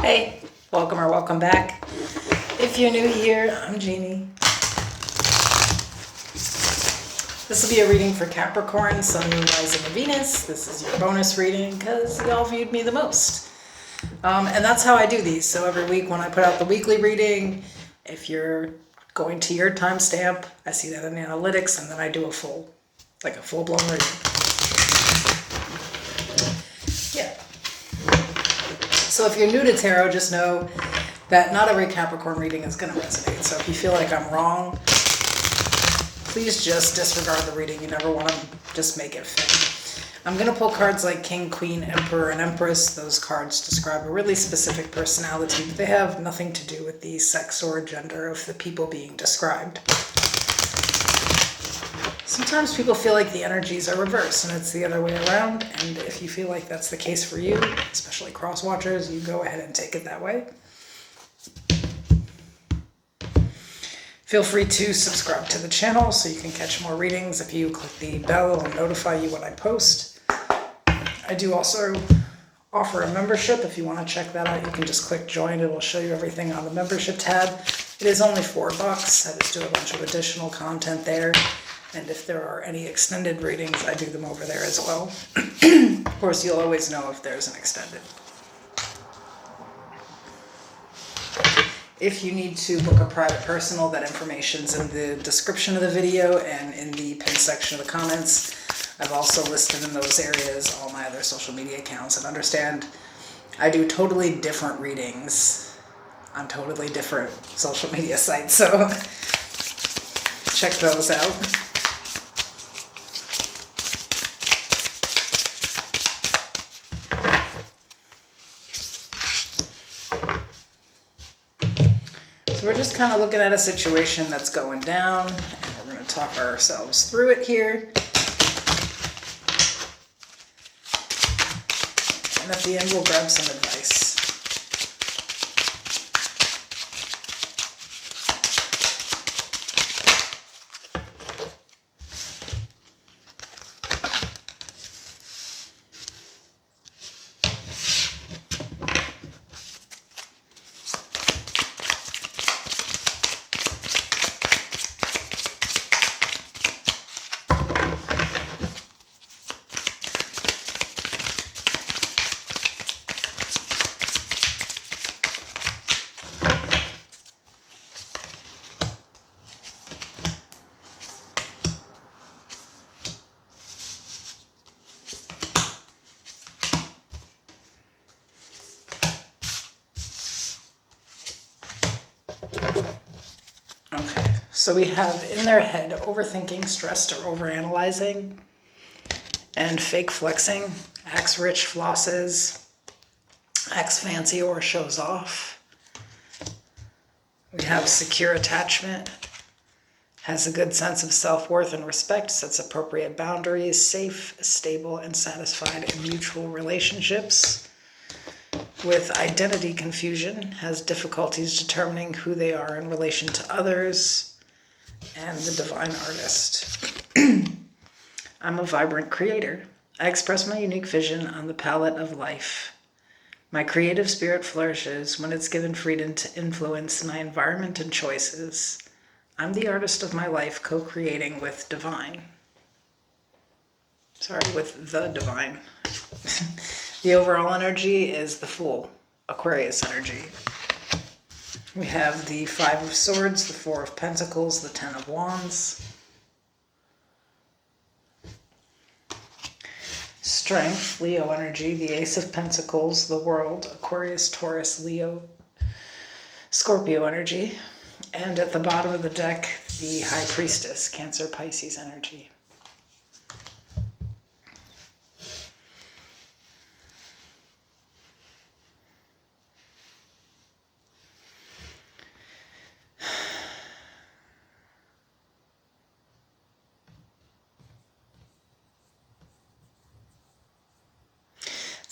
Hey, welcome or welcome back. If you're new here, I'm Jeannie. This will be a reading for Capricorn, Sun, Moon, Rising, and Venus. This is your bonus reading because y'all viewed me the most. And that's how I do these. So every week when I put out the weekly reading, if you're going to your timestamp, I see that in the analytics, and then I do a full-blown reading. Yeah. So if you're new to tarot, just know that not every Capricorn reading is going to resonate. So if you feel like I'm wrong, please just disregard the reading. You never want to just make it fit. I'm going to pull cards like King, Queen, Emperor, and Empress. Those cards describe a really specific personality, but they have nothing to do with the sex or gender of the people being described. Sometimes people feel like the energies are reversed and it's the other way around, and if you feel like that's the case for you, especially cross-watchers, you go ahead and take it that way. Feel free to subscribe to the channel so you can catch more readings if you click the bell. It'll notify you when I post. I do also offer a membership. If you want to check that out, you can just click join. It'll show you everything on the membership tab. It is only $4. I just do a bunch of additional content there. And if there are any extended readings, I do them over there as well. Of course, you'll always know if there's an extended. If you need to book a private personal, that information's in the description of the video and in the pinned section of the comments. I've also listed in those areas all my other social media accounts. And understand, I do totally different readings on totally different social media sites, so check those out. So we're just kind of looking at a situation that's going down, and we're going to talk ourselves through it here. And at the end, we'll grab some advice. Okay, so we have in their head overthinking, stressed, or overanalyzing, and fake flexing, acts rich, flosses, acts fancy or shows off. We have secure attachment, has a good sense of self-worth and respect, sets appropriate boundaries, safe, stable, and satisfied in mutual relationships. With identity confusion, has difficulties determining who they are in relation to others, and the divine artist. I'm a vibrant creator. I express my unique vision on the palette of life. My creative spirit flourishes when it's given freedom to influence my environment and choices. I'm the artist of my life, co-creating with divine. With the divine. The overall energy is the Fool, Aquarius energy. We have the Five of Swords, the Four of Pentacles, the Ten of Wands. Strength, Leo energy, the Ace of Pentacles, the World, Aquarius, Taurus, Leo, Scorpio energy. And at the bottom of the deck, the High Priestess, Cancer, Pisces energy.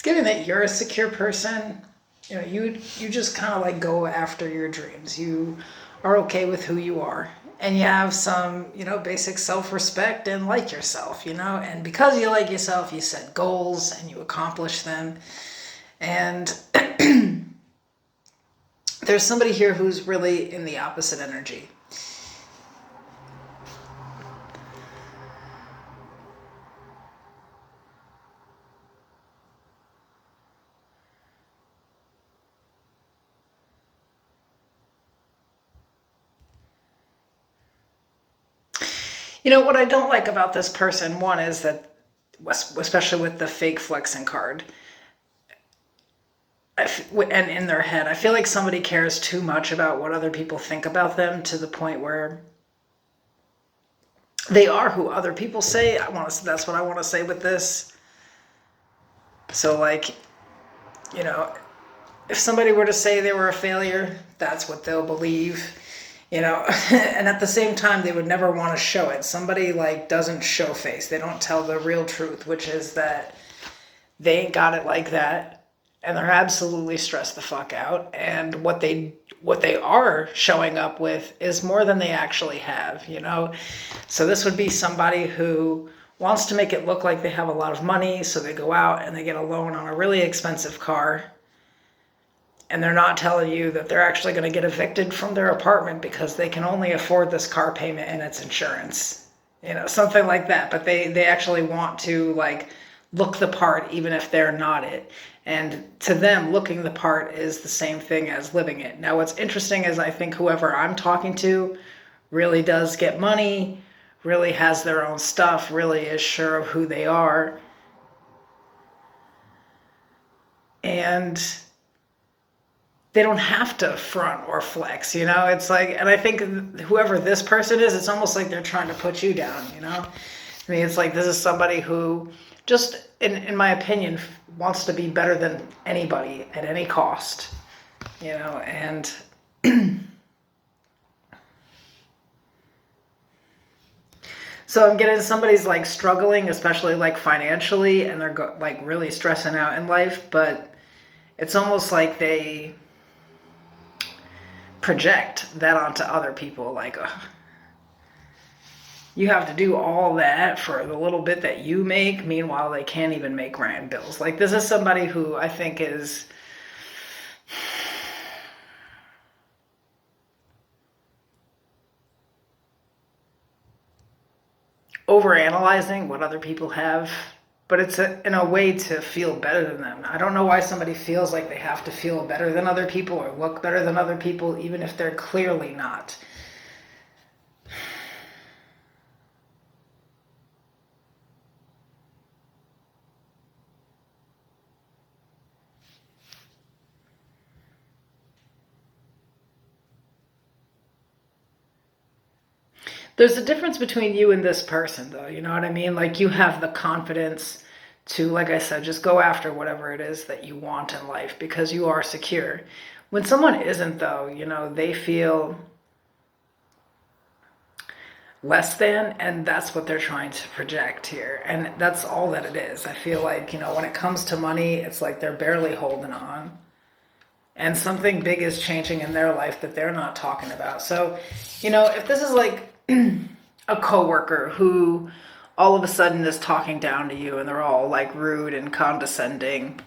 Given that you're a secure person, you know, you just kind of like go after your dreams. You are okay with who you are, and you have some, you know, basic self-respect and like yourself, you know, and because you like yourself, you set goals and you accomplish them. And there's somebody here who's really in the opposite energy. You know, what I don't like about this person, one, is that, especially with the fake flexing card, and in their head, I feel like somebody cares too much about what other people think about them to the point where they are who other people say. That's what I want to say with this. So, like, you know, if somebody were to say they were a failure, that's what they'll believe. You know, and at the same time, they would never want to show it. Somebody, like, doesn't show face. They don't tell the real truth, which is that they ain't got it like that. And they're absolutely stressed the fuck out. And what they are showing up with is more than they actually have, you know? So this would be somebody who wants to make it look like they have a lot of money, so they go out and they get a loan on a really expensive car. And they're not telling you that they're actually going to get evicted from their apartment because they can only afford this car payment and its insurance. You know, something like that. But they actually want to, like, look the part even if they're not it. And to them, looking the part is the same thing as living it. Now, what's interesting is I think whoever I'm talking to really does get money, really has their own stuff, really is sure of who they are. And they don't have to front or flex, you know? It's like, and I think whoever this person is, it's almost like they're trying to put you down, you know? I mean, it's like this is somebody who just, in my opinion, wants to be better than anybody at any cost, you know, and so I'm getting somebody's, like, struggling, especially, like, financially, and they're like really stressing out in life, but it's almost like they project that onto other people, like, you have to do all that for the little bit that you make. Meanwhile, they can't even make rent bills. Like, this is somebody who I think is overanalyzing what other people have, but it's in a way to feel better than them. I don't know why somebody feels like they have to feel better than other people or look better than other people, even if they're clearly not. There's a difference between you and this person, though. You know what I mean? Like, you have the confidence to, like I said, just go after whatever it is that you want in life because you are secure. When someone isn't, though, you know, they feel less than, and that's what they're trying to project here. And that's all that it is. I feel like, you know, when it comes to money, it's like they're barely holding on. And something big is changing in their life that they're not talking about. So, you know, if this is like a coworker who all of a sudden is talking down to you and they're all like rude and condescending,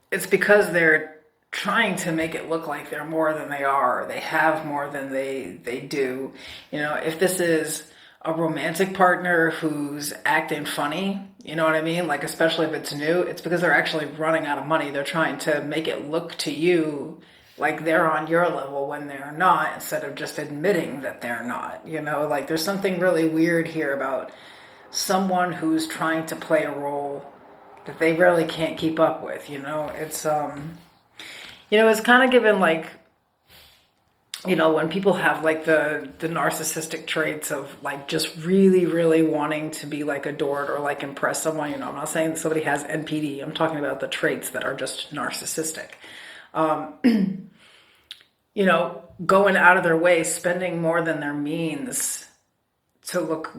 it's because they're trying to make it look like they're more than they are, or they have more than they do. You know, if this is a romantic partner who's acting funny, you know what I mean? Like, especially if it's new, it's because they're actually running out of money. They're trying to make it look to you like they're on your level when they're not, instead of just admitting that they're not, you know? Like, there's something really weird here about someone who's trying to play a role that they really can't keep up with, you know? It's, you know, it's kind of given, like, you know, when people have, like, the narcissistic traits of, like, just really, really wanting to be, like, adored or, like, impress someone. You know, I'm not saying that somebody has NPD. I'm talking about the traits that are just narcissistic. You know, going out of their way, spending more than their means to look,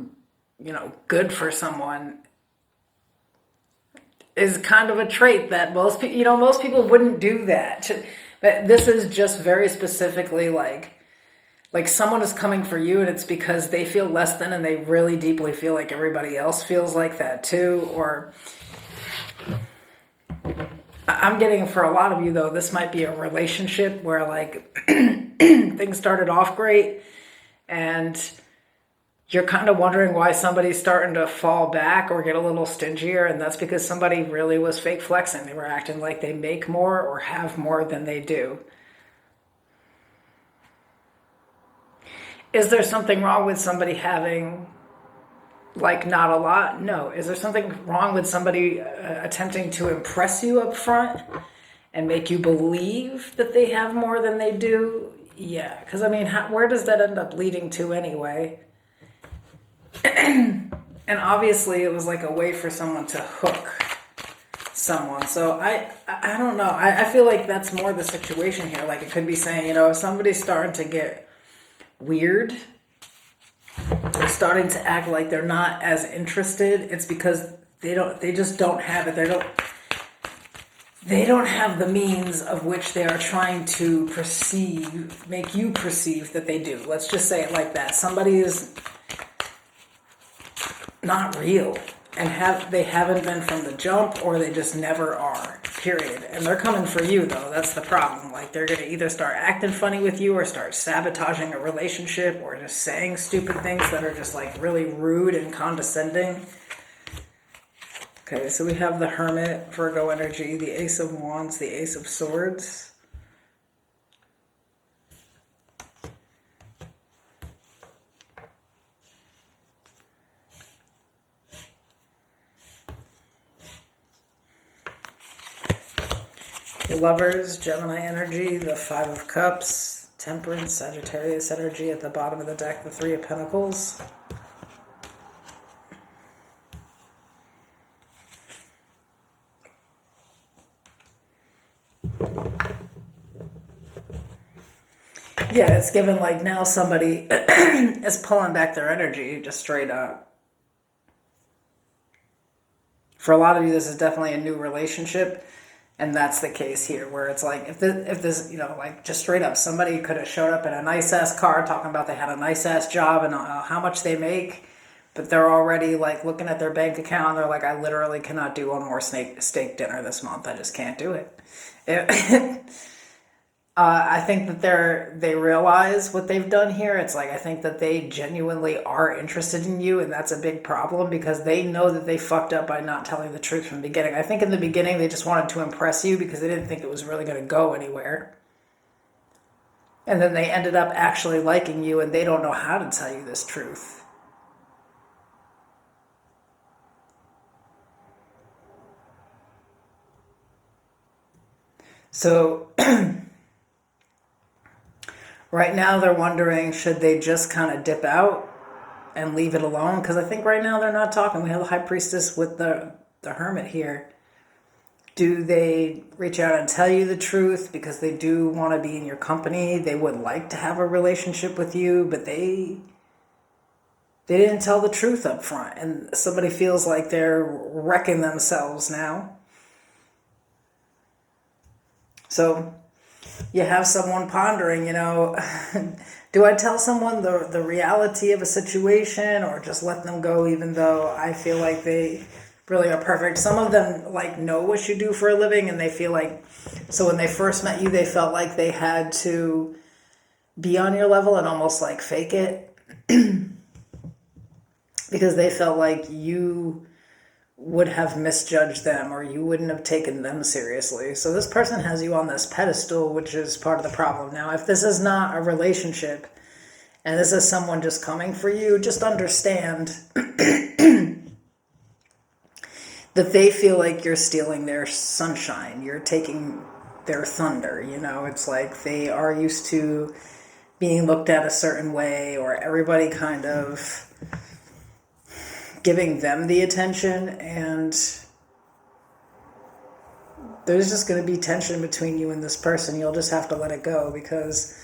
you know, good for someone is kind of a trait that most people wouldn't do that. But this is just very specifically like someone is coming for you, and it's because they feel less than, and they really deeply feel like everybody else feels like that too. Or I'm getting, for a lot of you though, this might be a relationship where like things started off great and you're kind of wondering why somebody's starting to fall back or get a little stingier, and that's because somebody really was fake flexing. They were acting like they make more or have more than they do. Is there something wrong with somebody having like not a lot? No. Is there something wrong with somebody attempting to impress you up front and make you believe that they have more than they do? Yeah, because I mean, where does that end up leading to anyway? And obviously it was like a way for someone to hook someone. So I don't know. I feel like that's more the situation here. Like it could be saying, if somebody's starting to get weird, starting to act like they're not as interested, it's because they just don't have it. They don't have the means of which they are trying to make you perceive that they do. Let's just say it like that. Somebody is not real, and they haven't been from the jump, or they just never are, period. And they're coming for you though. That's the problem. Like they're going to either start acting funny with you or start sabotaging a relationship or just saying stupid things that are just like really rude and condescending. Okay, so we have the Hermit, Virgo energy, the Ace of Wands, the Ace of Swords. The Lovers, Gemini energy, the Five of Cups, Temperance, Sagittarius energy at the bottom of the deck, the Three of Pentacles. Yeah, it's given like now somebody is pulling back their energy just straight up. For a lot of you, this is definitely a new relationship. And that's the case here, where it's like, if this, like just straight up, somebody could have showed up in a nice ass car talking about they had a nice ass job and how much they make, but they're already like looking at their bank account and they're like, I literally cannot do one more steak dinner this month. I just can't do it. I think that they realize what they've done here. It's like, I think that they genuinely are interested in you, and that's a big problem because they know that they fucked up by not telling the truth from the beginning. I think in the beginning they just wanted to impress you because they didn't think it was really going to go anywhere. And then they ended up actually liking you, and they don't know how to tell you this truth. So right now they're wondering, should they just kind of dip out and leave it alone? Because I think right now they're not talking. We have the High Priestess with the Hermit here. Do they reach out and tell you the truth because they do want to be in your company? They would like to have a relationship with you, but they didn't tell the truth up front. And somebody feels like they're wrecking themselves now. So you have someone pondering, do I tell someone the reality of a situation or just let them go even though I feel like they really are perfect? Some of them like know what you do for a living and they feel like, so when they first met you, they felt like they had to be on your level and almost like fake it because they felt like you would have misjudged them or you wouldn't have taken them seriously. So this person has you on this pedestal, which is part of the problem. Now, if this is not a relationship and this is someone just coming for you, just understand that they feel like you're stealing their sunshine. You're taking their thunder. It's like they are used to being looked at a certain way, or everybody kind of giving them the attention, and there's just going to be tension between you and this person. You'll just have to let it go because,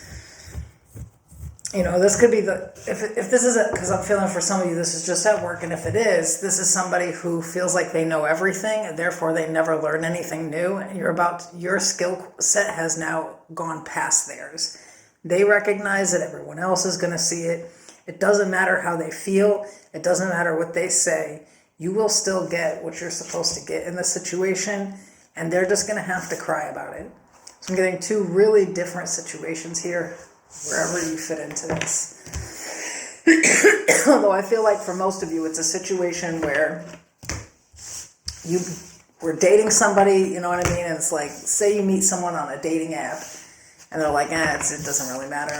this could be if this is because I'm feeling for some of you, this is just at work, and if it is, this is somebody who feels like they know everything, and therefore they never learn anything new, and your skill set has now gone past theirs. They recognize that everyone else is going to see it. It doesn't matter how they feel. It doesn't matter what they say. You will still get what you're supposed to get in this situation. and they're just going to have to cry about it. So I'm getting two really different situations here, wherever you fit into this. Although I feel like for most of you, it's a situation where you were dating somebody, you know what I mean? And it's like, say you meet someone on a dating app, and they're like, it doesn't really matter.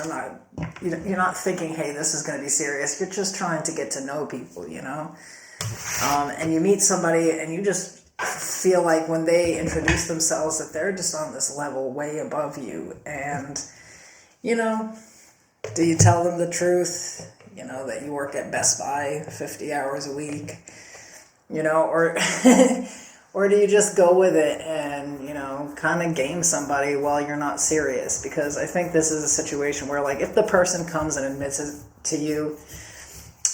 You're not thinking, hey, this is going to be serious. You're just trying to get to know people, you know? And you meet somebody, and you just feel like when they introduce themselves that they're just on this level way above you. And, you know, do you tell them the truth? You know, that you work at Best Buy 50 hours a week, you know, or or do you just go with it and, you know, kind of game somebody while you're not serious? Because I think this is a situation where, like, if the person comes and admits it to you,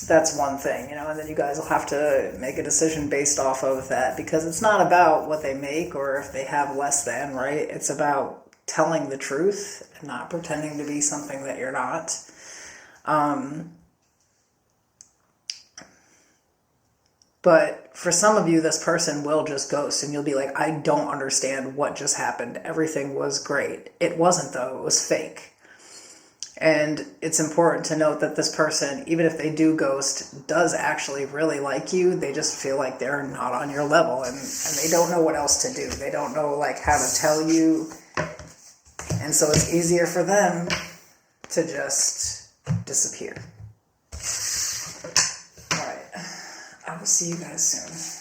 that's one thing, you know, and then you guys will have to make a decision based off of that, because it's not about what they make or if they have less than, right? It's about telling the truth and not pretending to be something that you're not. But for some of you, this person will just ghost, and you'll be like, I don't understand what just happened. Everything was great. It wasn't, though. It was fake. And it's important to note that this person, even if they do ghost, does actually really like you. They just feel like they're not on your level, and they don't know what else to do. They don't know, like, how to tell you. And so it's easier for them to just disappear. I will see you guys soon.